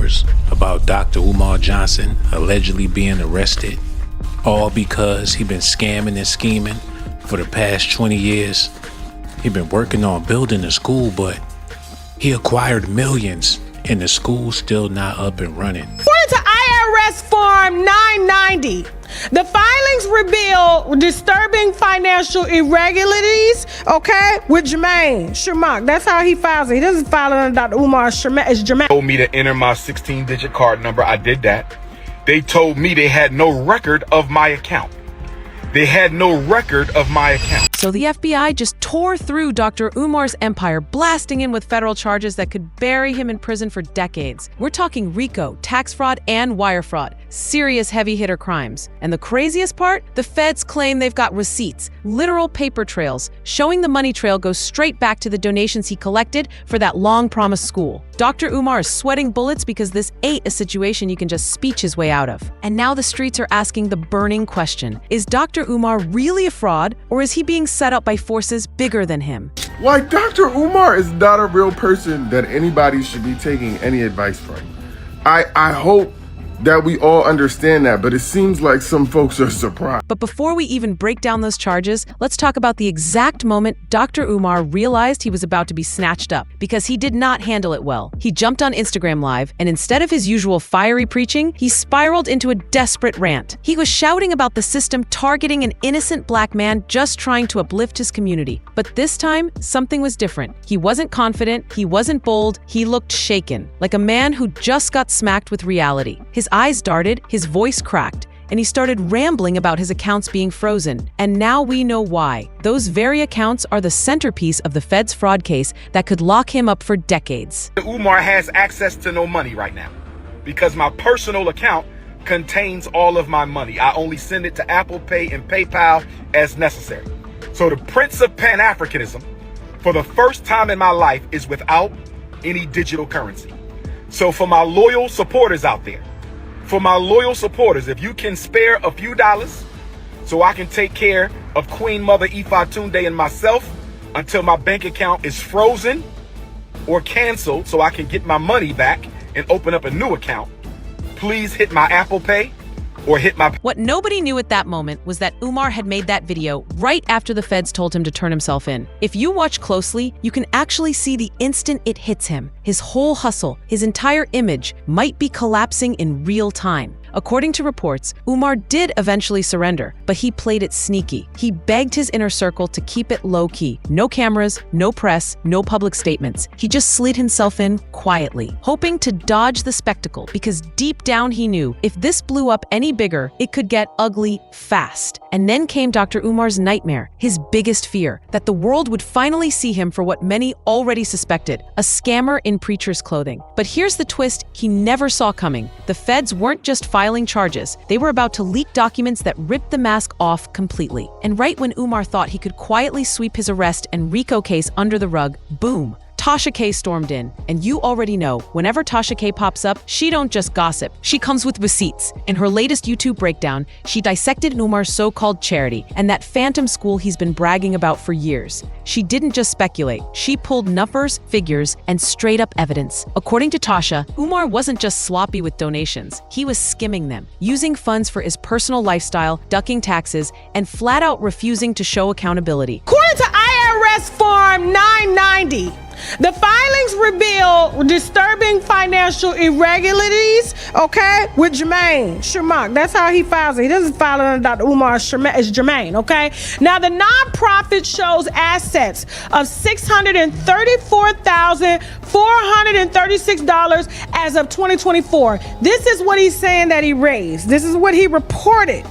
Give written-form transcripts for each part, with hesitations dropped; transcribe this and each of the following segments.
rumors about Dr. Umar Johnson allegedly being arrested, all because he been scamming and scheming for the past 20 years. He been working on building a school, but he acquired millions and the school's still not up and running. According to IRS Form 990, the filings reveal disturbing financial irregularities, with Jermaine Shermack. That's how he files it. He doesn't file it under Dr. Umar Shermack. It's Jermaine. Told me to enter my 16-digit card number. I did that. They told me they had no record of my account. So the FBI just tore through Dr. Umar's empire, blasting in with federal charges that could bury him in prison for decades. We're talking RICO, tax fraud, and wire fraud. Serious heavy-hitter crimes. And the craziest part? The feds claim they've got receipts, literal paper trails, showing the money trail goes straight back to the donations he collected for that long-promised school. Dr. Umar is sweating bullets because this ain't a situation you can just speech his way out of. And now the streets are asking the burning question: is Dr. Umar really a fraud, or is he being set up by forces bigger than him? Why, Dr. Umar is not a real person that anybody should be taking any advice from. I hope that we all understand that, but it seems like some folks are surprised. But before we even break down those charges, let's talk about the exact moment Dr. Umar realized he was about to be snatched up, because he did not handle it well. He jumped on Instagram Live, and instead of his usual fiery preaching, he spiraled into a desperate rant. He was shouting about the system targeting an innocent black man just trying to uplift his community. But this time, something was different. He wasn't confident, he wasn't bold, he looked shaken, like a man who just got smacked with reality. His eyes darted, his voice cracked, and he started rambling about his accounts being frozen. And now we know why. Those very accounts are the centerpiece of the Fed's fraud case that could lock him up for decades. Umar has access to no money right now because my personal account contains all of my money. I only send it to Apple Pay and PayPal as necessary. So the Prince of Pan-Africanism, for the first time in my life, is without any digital currency. So for my loyal supporters out there, if you can spare a few dollars so I can take care of Queen Mother Ifatunde and myself until my bank account is frozen or canceled so I can get my money back and open up a new account, please hit my Apple Pay or hit my... What nobody knew at that moment was that Umar had made that video right after the feds told him to turn himself in. If you watch closely, you can actually see the instant it hits him. His whole hustle, his entire image might be collapsing in real time. According to reports, Umar did eventually surrender, but he played it sneaky. He begged his inner circle to keep it low-key. No cameras, no press, no public statements. He just slid himself in quietly, hoping to dodge the spectacle because deep down he knew if this blew up any bigger, it could get ugly fast. And then came Dr. Umar's nightmare, his biggest fear, that the world would finally see him for what many already suspected, a scammer in preacher's clothing. But here's the twist he never saw coming. The feds weren't just filing charges. They were about to leak documents that ripped the mask off completely. And right when Umar thought he could quietly sweep his arrest and RICO case under the rug, boom, Tasha K stormed in. And you already know, whenever Tasha K pops up, she don't just gossip. She comes with receipts. In her latest YouTube breakdown, she dissected Umar's so-called charity and that phantom school he's been bragging about for years. She didn't just speculate. She pulled numbers, figures, and straight-up evidence. According to Tasha, Umar wasn't just sloppy with donations. He was skimming them, using funds for his personal lifestyle, ducking taxes, and flat-out refusing to show accountability. According to IRS Form 990, the filings reveal disturbing financial irregularities, with Jermaine Shermack. That's how he files it. He doesn't file it under Dr. Umar Shermack. It's Jermaine, Now, the nonprofit shows assets of $634,436 as of 2024. This is what he's saying that he raised. This is what he reported.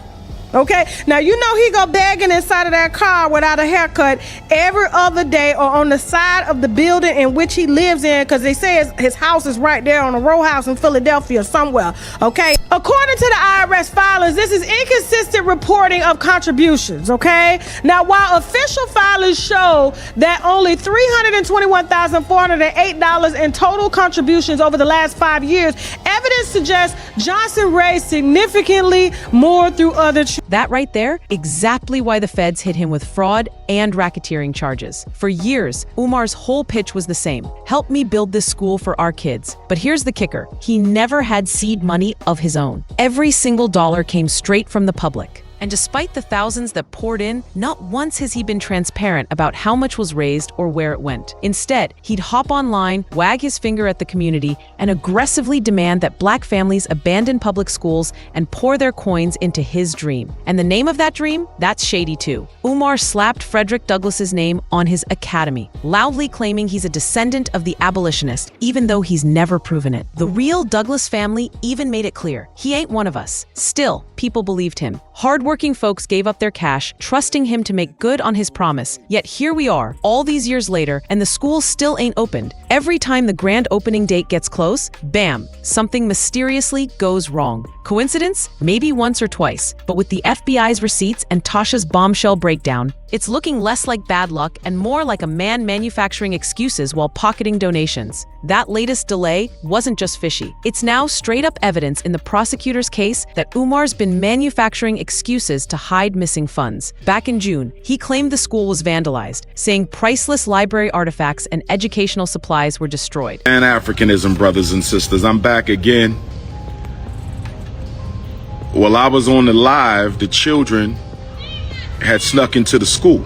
Now you know he go begging inside of that car without a haircut every other day or on the side of the building in which he lives in, because they say his house is right there on a row house in Philadelphia somewhere. According to the IRS filings, this is inconsistent reporting of contributions. Now, while official filings show that only $321,408 in total contributions over the last 5 years, evidence suggests Johnson raised significantly more through other channels. That right there, exactly why the feds hit him with fraud and racketeering charges. For years, Umar's whole pitch was the same: help me build this school for our kids. But here's the kicker: he never had seed money of his own. Every single dollar came straight from the public. And despite the thousands that poured in, not once has he been transparent about how much was raised or where it went. Instead, he'd hop online, wag his finger at the community, and aggressively demand that Black families abandon public schools and pour their coins into his dream. And the name of that dream? That's shady too. Umar slapped Frederick Douglass's name on his academy, loudly claiming he's a descendant of the abolitionist, even though he's never proven it. The real Douglass family even made it clear he ain't one of us. Still, people believed him. Hardworking folks gave up their cash, trusting him to make good on his promise. Yet here we are, all these years later, and the school still ain't opened. Every time the grand opening date gets close, bam, something mysteriously goes wrong. Coincidence? Maybe once or twice. But with the FBI's receipts and Tasha's bombshell breakdown, it's looking less like bad luck and more like a man manufacturing excuses while pocketing donations. That latest delay wasn't just fishy. It's now straight up evidence in the prosecutor's case that Umar's been manufacturing excuses to hide missing funds. Back in June, he claimed the school was vandalized, saying priceless library artifacts and educational supplies were destroyed. Pan-Africanism, brothers and sisters, I'm back again. While I was on the live, the children had snuck into the school,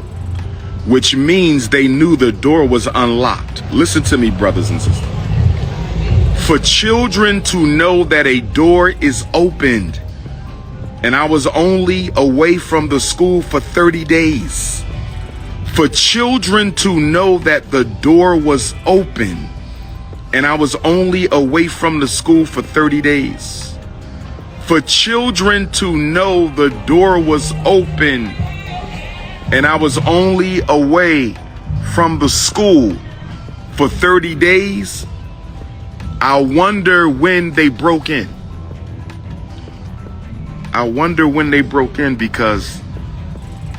which means they knew the door was unlocked. Listen to me, brothers and sisters. For children to know that a door is opened, and I was only away from the school for 30 days. For children to know that the door was open, and I was only away from the school for 30 days. For children to know the door was open, and I was only away from the school for 30 days, I wonder when they broke in. I wonder when they broke in, because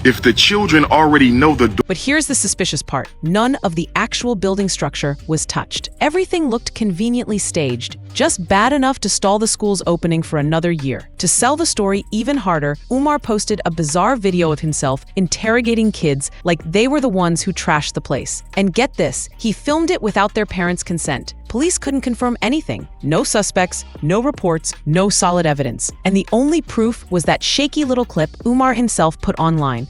if the children already know the door. But here's the suspicious part. None of the actual building structure was touched. Everything looked conveniently staged, just bad enough to stall the school's opening for another year. To sell the story even harder, Umar posted a bizarre video of himself interrogating kids like they were the ones who trashed the place. And get this, he filmed it without their parents' consent. Police couldn't confirm anything. No suspects, no reports, no solid evidence. And the only proof was that shaky little clip Umar himself put online.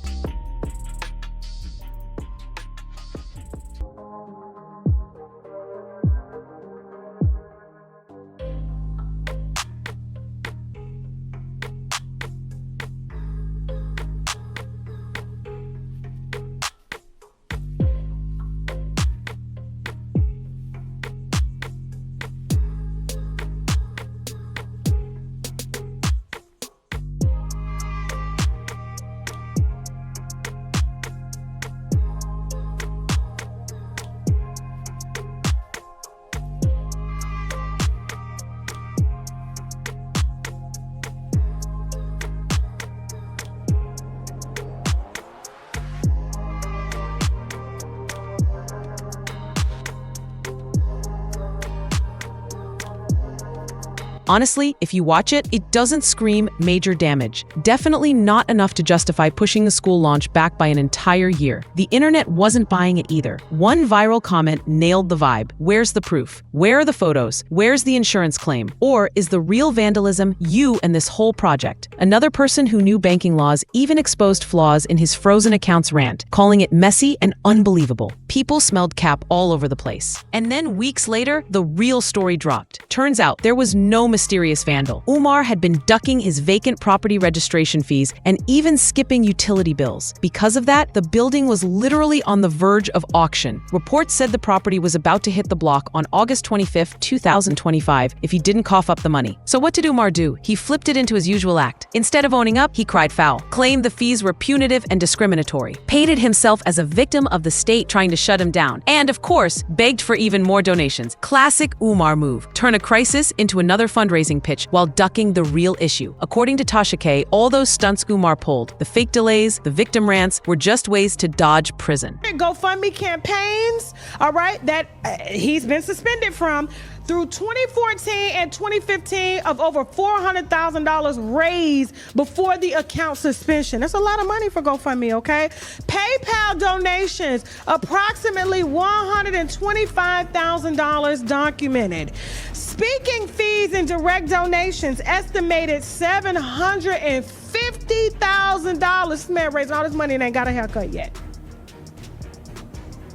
Honestly, if you watch it, it doesn't scream major damage. Definitely not enough to justify pushing the school launch back by an entire year. The internet wasn't buying it either. One viral comment nailed the vibe. Where's the proof? Where are the photos? Where's the insurance claim? Or is the real vandalism you and this whole project? Another person who knew banking laws even exposed flaws in his frozen accounts rant, calling it messy and unbelievable. People smelled cap all over the place. And then weeks later, the real story dropped. Turns out there was no mysterious vandal. Umar had been ducking his vacant property registration fees and even skipping utility bills. Because of that, the building was literally on the verge of auction. Reports said the property was about to hit the block on August 25, 2025 if he didn't cough up the money. So what did Umar do? He flipped it into his usual act. Instead of owning up, he cried foul, claimed the fees were punitive and discriminatory, painted himself as a victim of the state trying to shut him down, and of course, begged for even more donations. Classic Umar move. Turn a crisis into another fundraising pitch while ducking the real issue. According to Tasha K, all those stunts Umar pulled, the fake delays, the victim rants, were just ways to dodge prison. GoFundMe campaigns, all right, that he's been suspended from. through 2014 and 2015 of over $400,000 raised before the account suspension. That's a lot of money for GoFundMe, okay? PayPal donations, approximately $125,000 documented. Speaking fees and direct donations, estimated $750,000. This man raised all this money and ain't got a haircut yet.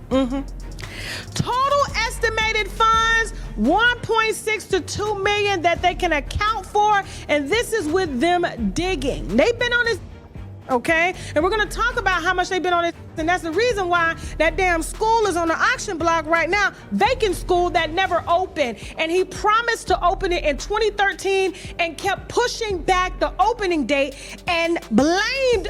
Total estimated funds, 1.6 to 2 million that they can account for, and this is with them digging. They've been on this, okay? And we're gonna talk about how much they've been on this, and that's the reason why that damn school is on the auction block right now, vacant school that never opened. And he promised to open it in 2013 and kept pushing back the opening date and blamed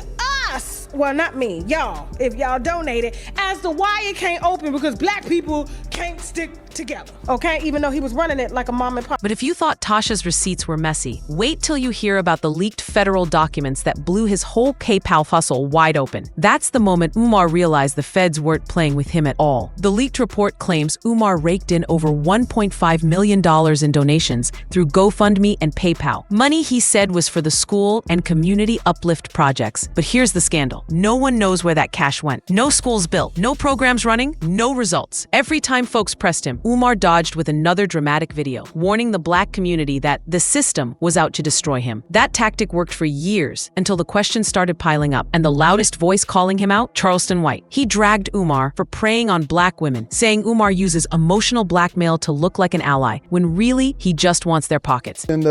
us, well, not me, y'all, if y'all donated, as to why it can't open, because black people can't stick together, okay? Even though he was running it like a mom and pop. But if you thought Tasha's receipts were messy, wait till you hear about the leaked federal documents that blew his whole PayPal hustle wide open. That's the moment Umar realized the feds weren't playing with him at all. The leaked report claims Umar raked in over $1.5 million in donations through GoFundMe and PayPal. Money he said was for the school and community uplift projects. But here's the scandal. No one knows where that cash went. No schools built, no programs running, no results. Every time folks pressed him, Umar dodged with another dramatic video, warning the black community that the system was out to destroy him. That tactic worked for years until the questions started piling up, and the loudest voice calling him out, Charleston White. He dragged Umar for preying on black women, saying Umar uses emotional blackmail to look like an ally, when really he just wants their pockets. And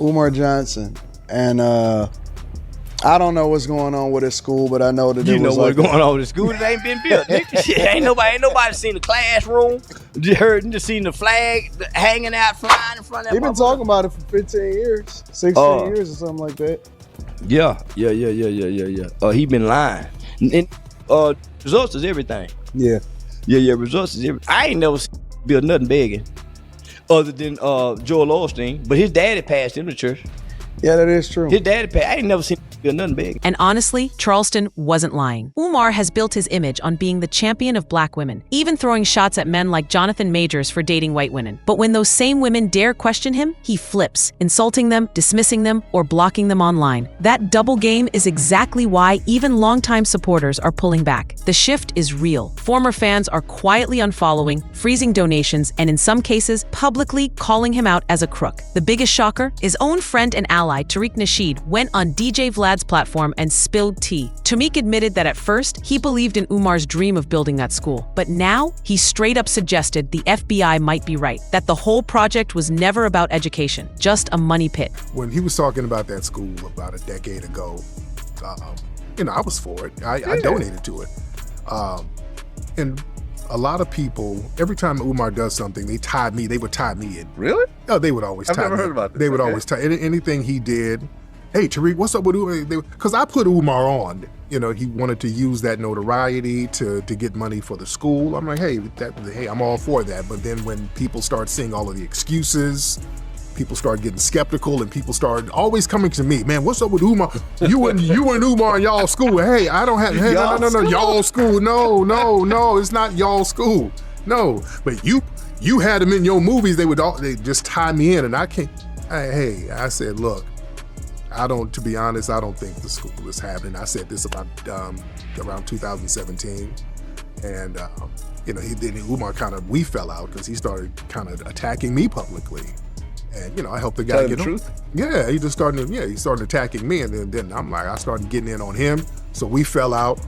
Umar Johnson, and I don't know what's going on with his school, but I know that you know what's going on with the school. It ain't been built. Shit, ain't nobody seen the classroom. Just seen the flag hanging out, flying in front of that. They've been talking about it for 15 years, 16 years or something like that. Yeah. He been lying. And results is everything. Yeah. Results is everything. I ain't never built nothing begging, other than Joel Osteen. But his daddy passed him to church. Yeah, that is true. His daddy passed. I ain't never seen nothing big. And honestly, Charleston wasn't lying. Umar has built his image on being the champion of black women, even throwing shots at men like Jonathan Majors for dating white women. But when those same women dare question him, he flips, insulting them, dismissing them, or blocking them online. That double game is exactly why even longtime supporters are pulling back. The shift is real. Former fans are quietly unfollowing, freezing donations, and in some cases, publicly calling him out as a crook. The biggest shocker? His own friend and ally, Tariq Nasheed, went on DJ Vlad's platform and spilled tea. Tariq admitted that at first, he believed in Umar's dream of building that school. But now, he straight up suggested the FBI might be right, that the whole project was never about education, just a money pit. When he was talking about that school about a decade ago, I was for it. I donated to it. And a lot of people, every time Umar does something, they would tie me in. Really? Oh, they would always tie me in. I've never heard about this. They would always tie anything he did. Hey, Tariq, what's up with Umar? Because I put Umar on. He wanted to use that notoriety to get money for the school. I'm like, hey, I'm all for that. But then when people start seeing all of the excuses, people start getting skeptical, and people start always coming to me, man, what's up with Umar? You and Umar in y'all school. Hey, I don't have, hey, no, y'all school. No, it's not y'all school. No, but you had them in your movies. They just tie me in, and I can't. I said, look, to be honest, I don't think the school is happening. I said this about around 2017, and Umar we fell out because he started kind of attacking me publicly. And I helped the guy get truth. Yeah, he started attacking me, and then I started getting in on him. So we fell out,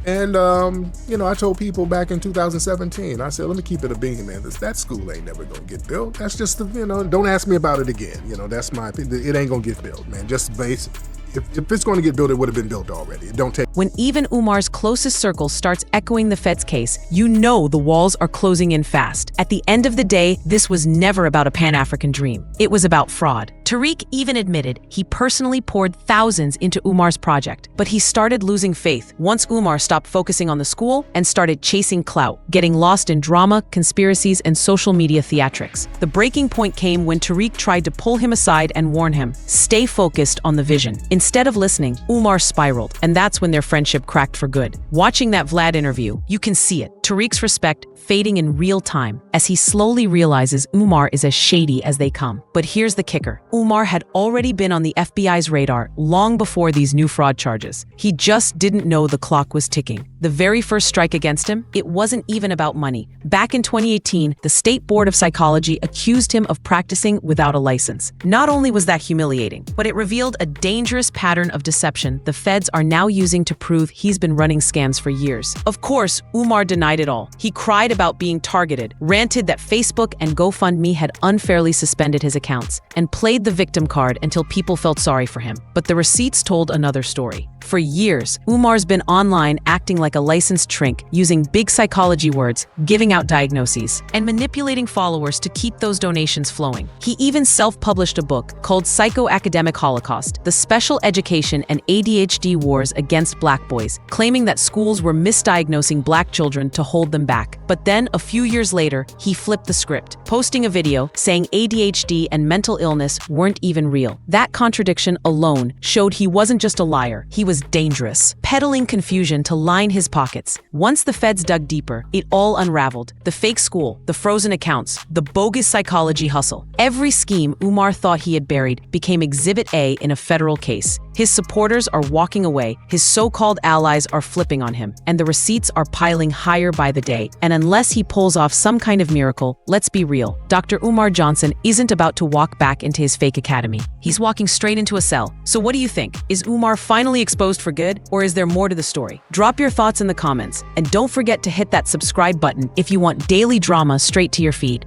and I told people back in 2017, I said, let me keep it a bean, man. That school ain't never gonna get built. That's just don't ask me about it again. That's my opinion. It ain't gonna get built, man. Just base. If it's going to get built, it would have been built already. It don't take. When even Umar's closest circle starts echoing the Fed's case, the walls are closing in fast. At the end of the day, this was never about a Pan-African dream. It was about fraud. Tariq even admitted he personally poured thousands into Umar's project, but he started losing faith once Umar stopped focusing on the school and started chasing clout, getting lost in drama, conspiracies, and social media theatrics. The breaking point came when Tariq tried to pull him aside and warn him, stay focused on the vision. Instead of listening, Umar spiraled, and that's when their friendship cracked for good. Watching that Vlad interview, you can see it. Tariq's respect fading in real time as he slowly realizes Umar is as shady as they come. But here's the kicker. Umar had already been on the FBI's radar long before these new fraud charges. He just didn't know the clock was ticking. The very first strike against him, it wasn't even about money. Back in 2018, the State Board of Psychology accused him of practicing without a license. Not only was that humiliating, but it revealed a dangerous pattern of deception the feds are now using to prove he's been running scams for years. Of course, Umar denied it all. He cried about being targeted, ranted that Facebook and GoFundMe had unfairly suspended his accounts, and played the victim card until people felt sorry for him. But the receipts told another story. For years, Umar's been online acting like a licensed shrink, using big psychology words, giving out diagnoses, and manipulating followers to keep those donations flowing. He even self-published a book called Psychoacademic Holocaust: The Special Education and ADHD Wars Against Black Boys, claiming that schools were misdiagnosing black children to hold them back. But then, a few years later, he flipped the script, posting a video saying ADHD and mental illness weren't even real. That contradiction alone showed he wasn't just a liar, he was dangerous, peddling confusion to line his pockets. Once the feds dug deeper, it all unraveled. The fake school, the frozen accounts, the bogus psychology hustle. Every scheme Umar thought he had buried became Exhibit A in a federal case. His supporters are walking away, his so-called allies are flipping on him, and the receipts are piling higher by the day. And unless he pulls off some kind of miracle, let's be real, Dr. Umar Johnson isn't about to walk back into his fake academy. He's walking straight into a cell. So what do you think? Is Umar finally exposed for good, or is there more to the story? Drop your thoughts in the comments, and don't forget to hit that subscribe button if you want daily drama straight to your feed.